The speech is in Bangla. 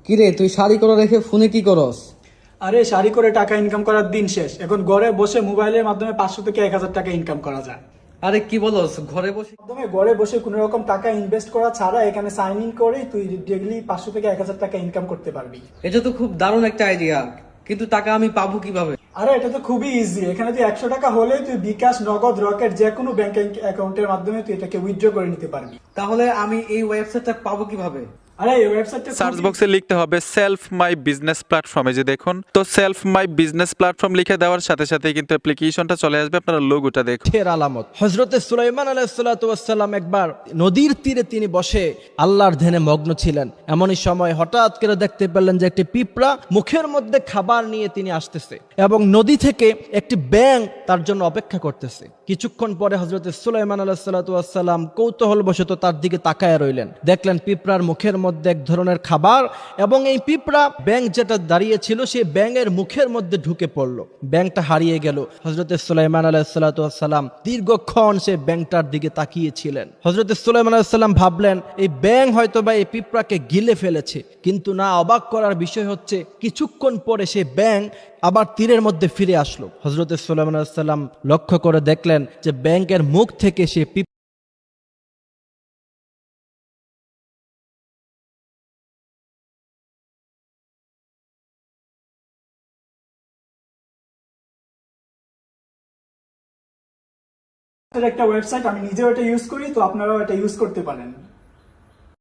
কিরে তুই শাড়ি করে রেখে ফোনে কি করস? আরে শাড়ি করে টাকা ইনকাম করার দিন শেষ। এখন ঘরে বসে মোবাইলের মাধ্যমে 500 থেকে 1000 টাকা ইনকাম করা যায়। আরে কি বলস, ঘরে বসে? মাধ্যমে ঘরে বসে কোনো রকম টাকা ইনভেস্ট করা ছাড়া এখানে সাইন ইন করে তুই ডেইলি 500 থেকে 1000 টাকা ইনকাম করতে পারবি। এটা তো খুব দারুণ একটা আইডিয়া, কিন্তু টাকা আমি পাবো কিভাবে? আরে এটা তো খুবই ইজি। এখানে তুই 100 টাকা হলে তুই বিকাশ, নগদ, রকেট যে কোনো ব্যাংক অ্যাকাউন্টের মাধ্যমে তুই এটাকে উইথড্র করে নিতে পারবি। তাহলে আমি এই ওয়েবসাইটটা পাবো কিভাবে? আরে এই ওয়েবসাইটটা সার্চ বক্সে লিখতে হবে সেলফ মাই বিজনেস প্ল্যাটফর্মে, যে দেখুন তো সেলফ মাই বিজনেস প্ল্যাটফর্ম লিখে দেওয়ার সাথে সাথে কিন্তু অ্যাপ্লিকেশনটা চলে আসবে। আপনারা লোগোটা দেখুন। এর আলামত হযরতে সুলাইমান আলাইহিসসালাম একবার নদীর তীরে তিনি বসে আল্লাহর ধ্যানে মগ্ন ছিলেন। এমনই সময় হঠাৎ করে দেখতে পেলেন যে একটি পিঁপড়া মুখের মধ্যে খাবার নিয়ে তিনি আসতেছে এবং নদী থেকে একটি ব্যাঙ তার জন্য অপেক্ষা করতেছে। কিছুক্ষণ পরে হযরতে সুলাইমান আলাইহিসসালাম কৌতূহলবশত তার দিকে তাকায় রইলেন। দেখলেন পিঁপড়ার মুখের মধ্যে এক ধরনের খাবার এবং এই পিঁপড়া ব্যাঙ যেটা দাঁড়িয়ে ছিল সেই ব্যাঙের মুখের মধ্যে ঢুকে পড়ল। ব্যাঙটা হারিয়ে গেল। হযরতে সুলাইমান আলাইহিসসালাম দীর্ঘক্ষণ সেই ব্যাঙটার দিকে তাকিয়েছিলেন। হযরতে সুলাইমান আলাইহিসসালাম ভাবলেন এই ব্যাঙ হয়তো বা এই পিঁপড়াকে গিলে ফেলেছে, কিন্তু না, অবাক করার বিষয় হচ্ছে কিছুক্ষণ পরে সেই ব্যাঙ আবার তীরের মধ্যে ফিরে আসলো। হযরতে সুলাইমান আলাইহিসসালাম লক্ষ্য করে দেখলেন যে ব্যাঙের মুখ থেকে সে একটা ওয়েবসাইট, আমি নিজেও এটা ইউজ করি, তো আপনারাও এটা ইউজ করতে পারেন।